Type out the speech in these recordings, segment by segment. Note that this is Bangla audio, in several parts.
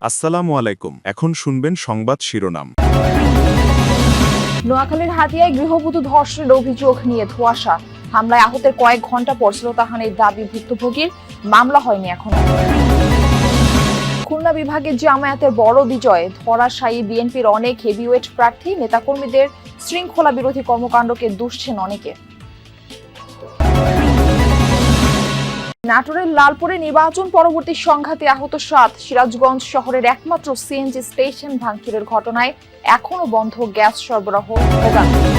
আসসালামু আলাইকুম। এখন শুনবেন সংবাদ শিরোনাম। নোয়াখালীর হাতিয়ায় গৃহবধূ ধর্ষণের অভিযোগ নিয়ে ধোঁয়াশা। হামলায় আহতের কয়েক ঘন্টা পর শ্লীলতাহানির দাবি ভুক্তভোগীর, মামলা হয়নি এখনো। খুলনা বিভাগের জামায়াতের বড় বিজয়, ধরাশায়ী বিএনপির অনেক হেভিওয়েট প্রার্থী, নেতাকর্মীদের শৃঙ্খলা বিরোধী কর্মকাণ্ডকে দুষছেন অনেকে। নাটোরের লালপুরে নির্বাচন পরবর্তী সংঘাতে আহত 7। সিরাজগঞ্জ শহরের একমাত্র সিএনজি স্টেশন ভাঙচুরের ঘটনায় এখনো বন্ধ গ্যাস সরবরাহ ভোগান্তি।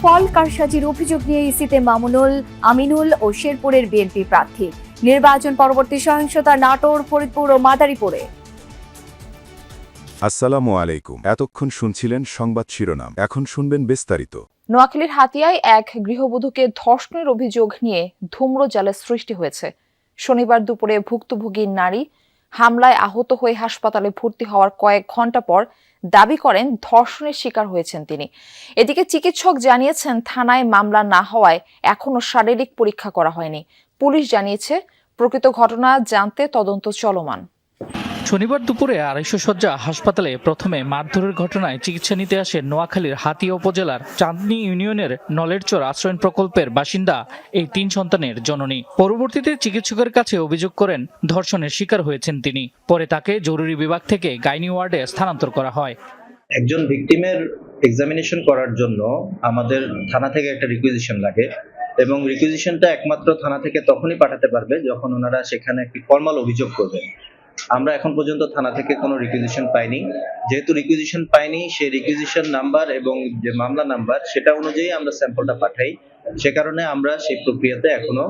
ফল কারসাজির অভিযোগ নিয়ে ইসিতে মামুনুল, আমিনুল ও শেরপুরের বিএনপি প্রার্থী। নির্বাচন পরবর্তী সহিংসতা নাটোর, ফরিদপুর ও মাদারীপুরে। আসসালামু আলাইকুম। এতক্ষণ শুনছিলেন সংবাদ শিরোনাম, এখন শুনবেন বিস্তারিত। নোয়াখালীর হাতিয়ায় এক গৃহবধূকে ধর্ষণের অভিযোগ নিয়ে ধূম্রজালের সৃষ্টি হয়েছে। শনিবার দুপুরে ভুক্তভোগী নারী হামলায় আহত হয়ে হাসপাতালে ভর্তি হওয়ার কয়েক ঘন্টা পর দাবি করেন ধর্ষণের শিকার হয়েছেন তিনি। এদিকে চিকিৎসক জানিয়েছেন থানায় মামলা না হওয়ায় এখনো শারীরিক পরীক্ষা করা হয়নি। পুলিশ জানিয়েছে প্রকৃত ঘটনা জানতে তদন্ত চলমান। শনিবার দুপুরে 250 শয্যা হাসপাতালে প্রথমে মারধরের ঘটনায় চিকিৎসা নিতে আসে নোয়াখালীর হাতিয়া উপজেলার চাঁদনী ইউনিয়নের নলেরচর আশ্রয়ণ প্রকল্পের বাসিন্দা এই 3 সন্তানের জননী। পরবর্তীতে চিকিৎসকের কাছে অভিযোগ করেন ধর্ষণের শিকার হয়েছেন তিনি। পরে তাকে জরুরি বিভাগ থেকে গাইনি ওয়ার্ডে স্থানান্তর করা হয়। একজন ভিকটিমের এক্সামিনেশন করার জন্য আমাদের থানা থেকে একটা রিকুইজিশন লাগে এবং রিকুইজিশনটা একমাত্র থানা থেকে তখনই পাঠাতে পারবে যখন ওনারা সেখানে একটি ফর্মাল অভিযোগ করবেন। আমরা এখন পর্যন্ত থানা থেকে কোনো রিকুইজিশন পাইনি। যেহেতু রিকুইজিশন পাইনি, সেই রিকুইজিশন নাম্বার এবং যে মামলা নাম্বার সেটা অনুযায়ী আমরা স্যাম্পলটা পাঠাই। সে কারণে আমরা সেই প্রক্রিয়াতে এখনো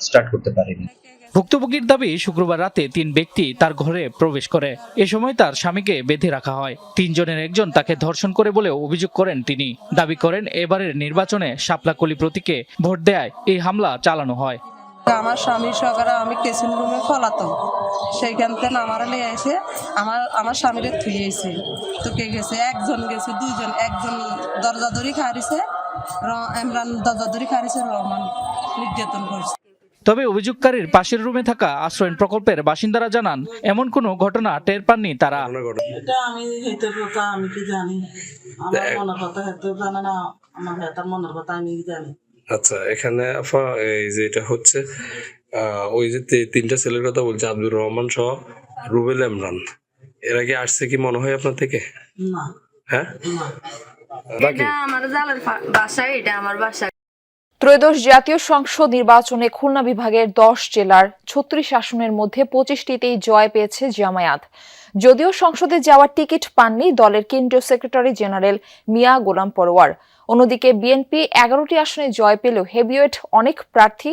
স্টার্ট করতে পারিনি। ভুক্তভোগীর দাবি, শুক্রবার রাতে 3 ব্যক্তি তার ঘরে প্রবেশ করে। এ সময় তার স্বামীকে বেঁধে রাখা হয়। 3 জনের একজন তাকে ধর্ষণ করে বলে অভিযোগ করেন তিনি। দাবি করেন এবারের নির্বাচনে শাপলাকলি প্রতীকে ভোট দেয় এই হামলা চালানো হয়। আমার স্বামী সহকারে আমি কেসিং রুমে ফলাতাম, সেইখান থেকে আমার নিয়ে এসে আমার স্বামীরে থুয়েছে। তো কে গেছে, একজন গেছে, 2 জন, একজন দরজা দড়ি খারিছে, ইমরান দরজা দড়ি খারিছে, রহমান নির্যাতন করছে। তবে অভিযোগকারীর পাশের রুমে থাকা আশ্রয়ণ প্রকল্পের বাসিন্দারা জানান এমন কোনো ঘটনা টের পাননি তারা। এটা আমি হেতে কথা আমি কি জানি, আমার মনের কথা হেতে জানে না, আমার হেতার মনের কথা আমি জানি। আচ্ছা, এখানে এই যে এটা হচ্ছে ওই যে 3টা ছেলের কথা বলছে, আব্দুর রহমান সহ রুবেল, ইমরান, এর আগে আসছে কি মনে হয় আপনার থেকে? না। হ্যাঁ, এটা আমার জালের বাসা, এটা আমার বাসা। ত্রয়োদশ জাতীয় সংসদ নির্বাচনে খুলনা বিভাগের 10 জেলার 36 আসনের মধ্যে 25টিতেই জয় পেয়েছে জামায়াত। যদিও সংসদে যাওয়ার টিকিট পাননি দলের কেন্দ্রীয় সেক্রেটারি জেনারেল মিয়া গোলাম পরোয়ার। অন্যদিকে বিএনপি 11টি আসনে জয় পেলেও হেভিওয়েট অনেক প্রার্থী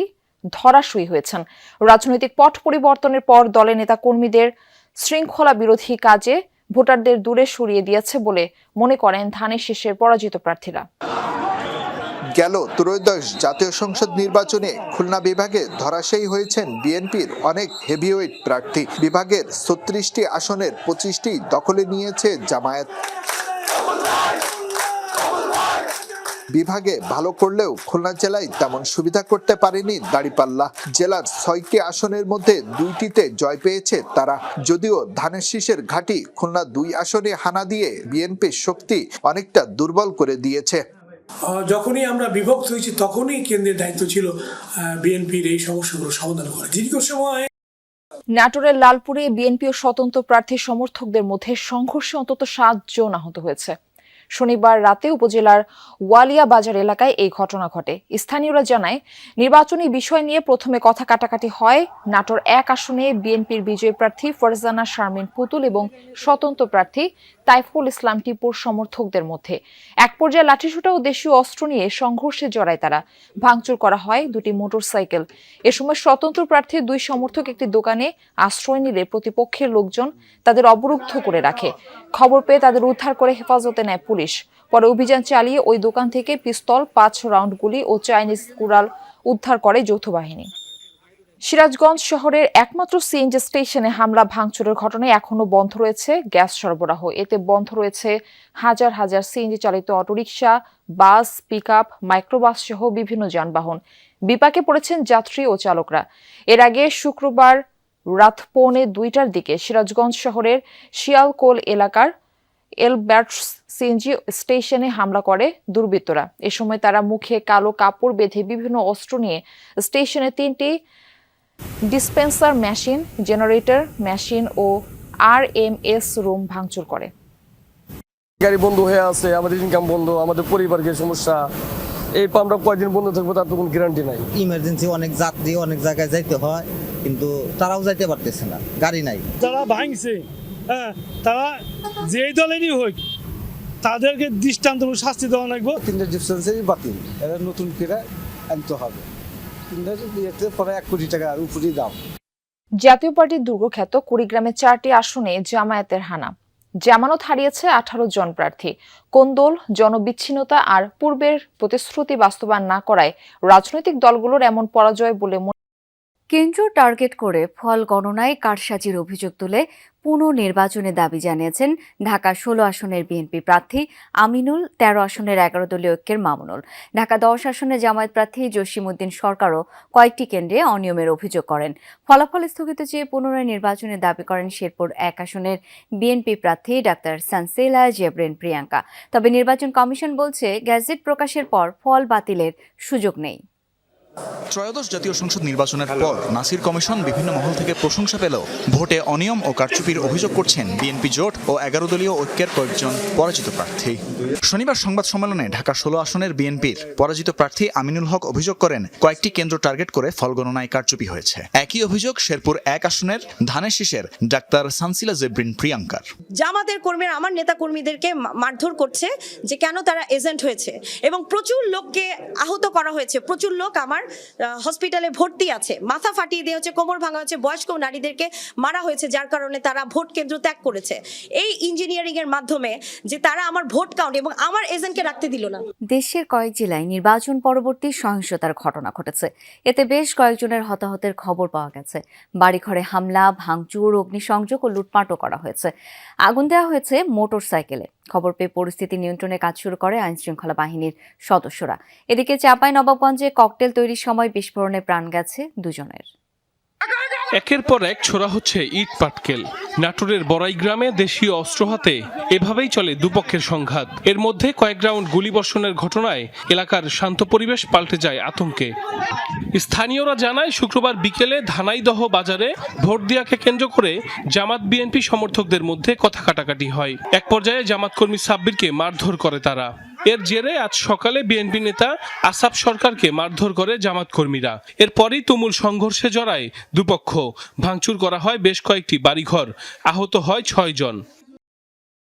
ধরাশয়ী হয়েছেন। রাজনৈতিক পট পরিবর্তনের পর দলের নেতাকর্মীদের শৃঙ্খলা বিরোধী কাজে ভোটারদের দূরে সরিয়ে দিয়েছে বলে মনে করেন ধানের শীষের পরাজিত প্রার্থীরা। গেল ত্রয়োদশ জাতীয় সংসদ নির্বাচনে খুলনা বিভাগে ধরাশায়ী হয়েছেন বিএনপির অনেক হেভিওয়েট প্রার্থী। বিভাগের 36টি আসনের 25টি দখলে নিয়েছে জামায়াত। বিভাগে ভালো করলেও খুলনা জেলায় তেমন সুবিধা করতে পারেনি দাঁড়িপাল্লা। জেলার 6টি আসনের মধ্যে 2টিতে জয় পেয়েছে তারা। যদিও ধানের শীষের ঘাঁটি খুলনা 2 আসনে হানা দিয়ে বিএনপির শক্তি অনেকটা দুর্বল করে দিয়েছে। যখনই আমরা বিভক্ত হয়েছি তখনই কেন্দ্রের দায়িত্ব ছিল বিএনপির এই সমস্যাগুলো সমাধান করা। দীর্ঘ সময় নাটোরের লালপুরে বিএনপি ও স্বতন্ত্র প্রার্থী সমর্থকদের মধ্যে সংঘর্ষে অন্তত 7 জন আহত হয়েছে। শনিবার রাতে উপজেলার ওয়ালিয়া বাজার এলাকায় এই ঘটনা ঘটে। স্থানীয়রা জানায়, নির্বাচনী বিষয় নিয়ে প্রথমে কথা কাটাকাটি হয় নাটোর 1 আসনে বিএনপির বিজয়ী প্রার্থী ফরজানা শারমিন পুতুল এবং স্বতন্ত্র প্রার্থী তাইফুল ইসলাম টিপুর সমর্থকদের মধ্যে। এক পর্যায়ে লাঠিসোঁটা ও দেশীয় অস্ত্র নিয়ে সংঘর্ষে জড়ায় তারা। ভাঙচুর করা হয় 2টি মোটরসাইকেল। এ সময় স্বতন্ত্র প্রার্থীর 2 সমর্থক একটি দোকানে আশ্রয় নিলে প্রতিপক্ষের লোকজন তাদের অবরুদ্ধ করে রাখে। খবর পেয়ে তাদের উদ্ধার করে হেফাজতে নেয় পুলিশ। পরে অভিযান চালিয়ে ওই দোকান থেকে পিস্তল, 5 রাউন্ড গুলি ও চাইনিজ কুড়াল উদ্ধার করে যৌথ বাহিনী। সিরাজগঞ্জ শহরের একমাত্র সিএনজি স্টেশনে হামলা ভাঙচুরের ঘটনায় এখনো বন্ধ রয়েছে গ্যাস সরবরাহ। এতে বন্ধ রয়েছে হাজার হাজার সিএনজি চালিত অটোরিকশা, বাস, পিকআপ, মাইক্রোবাস সহ বিভিন্ন যানবাহন। বিপাকে পড়েছেন যাত্রী ও চালকরা। এর আগে শুক্রবার রাত 1:45টার দিকে সিরাজগঞ্জ শহরের শিয়ালকোল এলাকার এলবার্টস সিএনজি স্টেশনে হামলা করে দুর্বৃত্তরা। এ সময় তারা মুখে কালো কাপড় বেঁধে বিভিন্ন অস্ত্র নিয়ে স্টেশনে 3টি ডিসপেন্সার মেশিন, জেনারেটর মেশিন ও RMS রুম ভাঙচুর করে। গাড়ি বন্ধ হয়ে আছে, আমাদের ইনকাম বন্ধ, আমাদের পরিবারের সমস্যা। এই আমরা কয়দিন বন্ধ থাকবো তার তো কোনো গ্যারান্টি নাই। ইমার্জেন্সি অনেক যাত্রী অনেক জায়গায় যাইতে হয়, কিন্তু তারাও যাইতে পারতেছে না, গাড়ি নাই। যারা ভাঙছে তারা যেই দলেরই হোক তাদেরকে দৃষ্টান্তমূলক শাস্তি দেওয়া লাগবে। 3টা ডিসপেন্সারি বাতিল, এরা নতুন করে আনতে হবে। 3টা দিয়েতে পরে 1 কোটি টাকা আর উপরেই দাম। জাতীয় পার্টির দুর্গখ্যাত কুড়িগ্রামে 4টি আসনে জামায়াতের হানা। জামানত হারিয়েছে 18 জন প্রার্থী। কোন্দল, জনবিচ্ছিন্নতা আর পূর্বের প্রতিশ্রুতি বাস্তবায়ন না করায় রাজনৈতিক দলগুলোর এমন পরাজয় বলে কেন্দ্র টার্গেট করে ফল গণনায় কারসাজির অভিযোগ তুলে পুনর্নির্বাচনের দাবি জানিয়েছেন ঢাকা 16 আসনের বিএনপি প্রার্থী আমিনুল, 13 আসনের 11 দলীয় ঐক্যের মামুনুল। ঢাকা 10 আসনের জামায়াত প্রার্থী জসিমউদ্দিন সরকারও কয়েকটি কেন্দ্রে অনিয়মের অভিযোগ করেন। ফলাফল স্থগিত চেয়ে পুনরায় নির্বাচনের দাবি করেন শেরপুর 1 আসনের বিএনপি প্রার্থী ডাক্তার সানসিলা জেব্রিন প্রিয়াঙ্কা। তবে নির্বাচন কমিশন বলছে গ্যাজেট প্রকাশের পর ফল বাতিলের সুযোগ নেই। ত্রয়োদশ জাতীয় সংসদ নির্বাচনের পর নাসির কমিশন বিভিন্ন মহল থেকে প্রশংসা পেলেও ভোটে অনিয়ম ও কারচুপির অভিযোগ করছেন বিএনপি জোট ও 11 দলীয় ঐক্যের কয়েকজন পরাজিত প্রার্থী। শনিবার সংবাদ সম্মেলনে ঢাকা 16 আসনের বিএনপির পরাজিত প্রার্থী আমিনুল হক অভিযোগ করেন কয়েকটি কেন্দ্র টার্গেট করে ফল গণনায় কারচুপি হয়েছে। একই অভিযোগ শেরপুর 1 আসনের ধানের শীষের ডাক্তার সানসিলা জেব্রিন প্রিয়াঙ্কার। জামাতের কর্মীরা আমার নেতা কর্মীদেরকে মারধর করছে যে কেন তারা এজেন্ট হয়েছে, এবং প্রচুর লোককে আহত করা হয়েছে। প্রচুর লোক আমার হসপিটালে ভর্তি আছে, মাথা ফাটিয়ে দেওয়া হচ্ছে, কোমর ভাঙা হচ্ছে, বয়স্ক নারীদেরকে মারা হয়েছে, যার কারণে তারা ভোট কেন্দ্র ত্যাগ করেছে। এই ইঞ্জিনিয়ারিং এর মাধ্যমে যে তারা আমার ভোট কাউন্ট এবং আমার এজেন্টকে রাখতে দিল না। দেশের কয়েক জেলায় নির্বাচন পরবর্তী সহিংসতার ঘটনা ঘটেছে। এতে বেশ কয়েকজনের হতাহতের খবর পাওয়া গেছে। বাড়িঘরে হামলা, ভাঙচুর, অগ্নিসংযোগ ও লুটপাটও করা হয়েছে। আগুন দেওয়া হয়েছে মোটরসাইকেলে। খবর পেয়ে পরিস্থিতি নিয়ন্ত্রণে কাজ শুরু করে আইনশৃঙ্খলা বাহিনীর সদস্যরা। এদিকে চাঁপাইনবাবগঞ্জে ককটেল তৈরির সময় বিস্ফোরণে প্রাণ গেছে 2 জনের। একের পর এক ছোড়া হচ্ছে ইট পাটকেল। নাটোরের বড়াই গ্রামে দেশীয় অস্ত্র হাতে এভাবেই চলে দুপক্ষের সংঘাত। এর মধ্যে কয়েক রাউন্ড গুলিবর্ষণের ঘটনায় এলাকার শান্ত পরিবেশ পাল্টে যায় আতঙ্কে। স্থানীয়রা জানায় শুক্রবার বিকেলে ধানাইদহ বাজারে ভোট দেওয়াকে কেন্দ্র করে জামাত বিএনপি সমর্থকদের মধ্যে কথা কাটাকাটি হয়। এক পর্যায়ে জামাত কর্মী সাব্বিরকে মারধর করে তারা। এর জেরে আজ সকালে বিএনপি নেতা আসাফ সরকারকে মারধর করে জামাত কর্মীরা। এরপরই তুমুল সংঘর্ষে জড়ায় দুপক্ষ। ভাঙচুর করা হয় বেশ কয়েকটি বাড়িঘর, আহত হয় 6 জন।